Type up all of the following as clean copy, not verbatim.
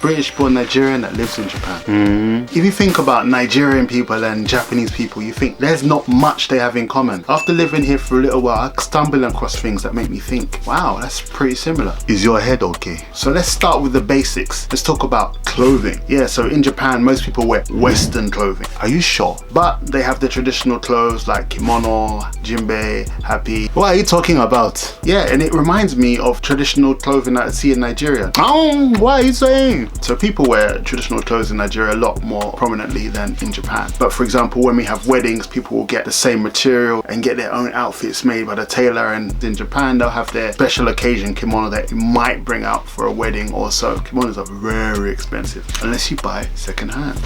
British-born Nigerian that lives in Japan. If you think about Nigerian people and Japanese people, you think there's not much they have in common. After living here for a little while, I stumble across things that make me think, wow, that's pretty similar. Is your head okay? So let's start with the basics. Let's talk about clothing. Yeah, so in Japan, most people wear Western clothing. Are you sure? But they have the traditional clothes like kimono, jinbei, happy. What are you talking about? Yeah, and it reminds me of traditional clothing that I see in Nigeria. Oh, what are you saying? So people wear traditional clothes in Nigeria a lot more prominently than in Japan. But for example, when we have weddings, people will get the same material and get their own outfits made by the tailor, and in Japan they'll have their special occasion kimono that you might bring out for a wedding or so. Kimonos are very expensive unless you buy secondhand.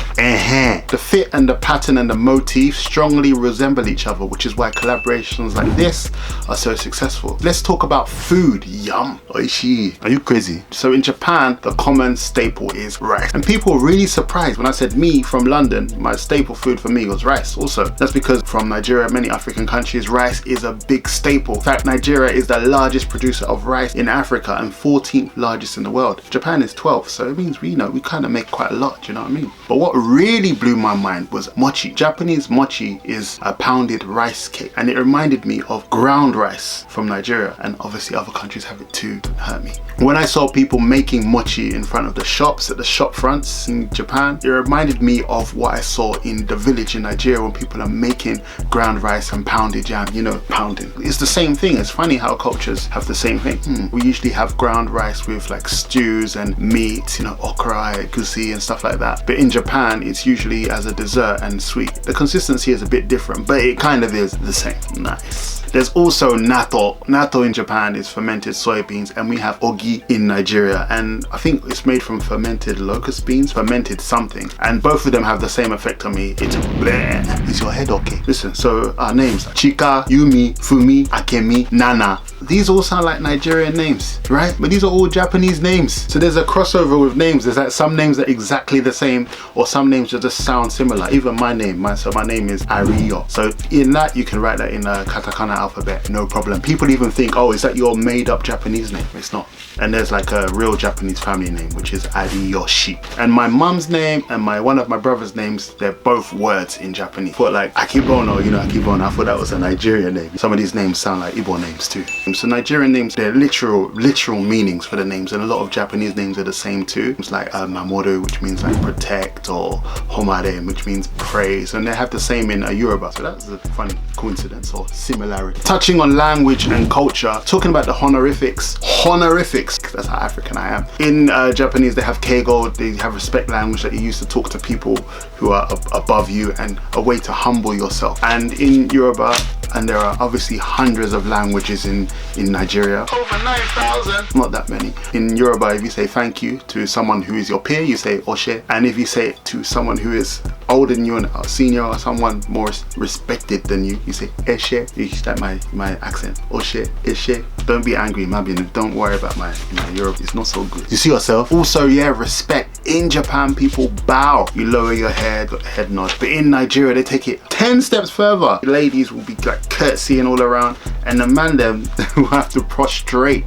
The fit and the pattern and the motif strongly resemble each other, which is why collaborations like this are so successful. Let's talk about food. Yum. Oishi. Are you crazy? So in Japan, the common staple is rice. And people were really surprised when I said me from London, my staple food for me was rice also. That's because from Nigeria, many African countries, rice is a big staple. In fact, Nigeria is the largest producer of rice in Africa and 14th largest in the world. Japan is 12th, so it means we kind of make quite a lot, do you know what I mean? But what really blew my mind was mochi. Japanese mochi is a pounded rice cake, and it reminded me of ground rice from Nigeria, and obviously other countries have it too, don't hurt me. When I saw people making mochi in front of the shops, at the shop fronts in Japan, it reminded me of what I saw in the village in Nigeria when people are making ground rice and pounded jam, you know, pounding. It's the same thing. It's funny how cultures have the same thing. We usually have ground rice with like stews and meat, you know, okra, egusi and stuff like that. But in Japan, it's usually as a dessert and sweet. The consistency is a bit different, but it kind of is the same. Nice. There's also natto. Natto in Japan is fermented soybeans, and we have ogi in Nigeria, and I think it's made from fermented locust beans, fermented something, and both of them have the same effect on me. It's bleh. Is your head okay? Listen, so our names, Chika, Yumi, Fumi, Akemi, Nana. These all sound like Nigerian names, right? But these are all Japanese names. So there's a crossover with names. There's like some names that are exactly the same, or some names that just sound similar. Even my name, my name is Ariyo. So in that, you can write that in a katakana alphabet, no problem. People even think, oh, is that your made up Japanese name? It's not. And there's like a real Japanese family name, which is Ariyoshi. And my mom's name and one of my brother's names, they're both words in Japanese. But like Akibono, you know, Akibono, I thought that was a Nigerian name. Some of these names sound like Igbo names too. So Nigerian names, they're literal meanings for the names, and a lot of Japanese names are the same too. It's like Mamoru, which means like protect, or Homare, which means praise, and they have the same in Yoruba. So that's a funny coincidence or similarity. Touching on language and culture, talking about the honorifics, that's how African I am. In Japanese, they have keigo, they have respect language that you use to talk to people who are above you, and a way to humble yourself. And in Yoruba, and there are obviously hundreds of languages in Nigeria. Over 9,000. Not that many. In Yoruba, if you say thank you to someone who is your peer, you say oshe. And if you say it to someone who is older than you and a senior, or someone more respected than you, you say eshe. It's like my accent. Oshe, eshe. Don't be angry, Mabin. Don't worry about my Europe. It's not so good. You see yourself? Also, yeah, respect. In Japan, people bow. You lower your head, got a head nod. But in Nigeria, they take it 10 steps further. The ladies will be like curtsying all around, and the man them will have to prostrate,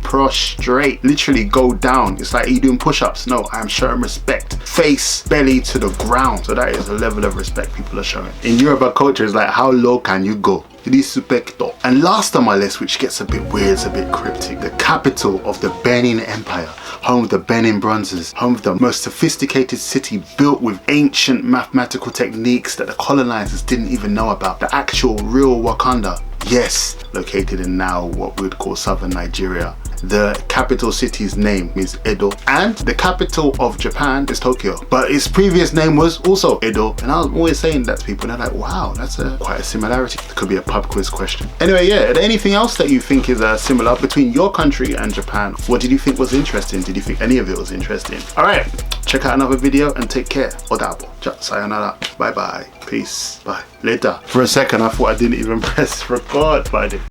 literally go down. It's like, are you doing push-ups? No, I'm showing respect. Face, belly to the ground. So that is a level of respect people are showing. In Yoruba culture, it's like, how low can you go? Respecto. And last on my list, which gets a bit weird, it's a bit cryptic, the capital of the Benin Empire, home of the Benin bronzes, home of the most sophisticated city built with ancient mathematical techniques that the colonizers didn't even know about. The actual real Wakanda. Yes, located in now what we would call southern Nigeria. The capital city's name is Edo, and the capital of Japan is Tokyo, but its previous name was also Edo. And I was always saying that to people, and they're like, wow, that's quite a similarity. It could be a pub quiz question. Anyway, yeah, are there anything else that you think is similar between your country and Japan? What did you think was interesting? Did you think any of it was interesting? All right, check out another video and take care. Odabo. Sayonara. Bye bye. Peace. Bye. Later. For a second, I thought I didn't even press record, but I did.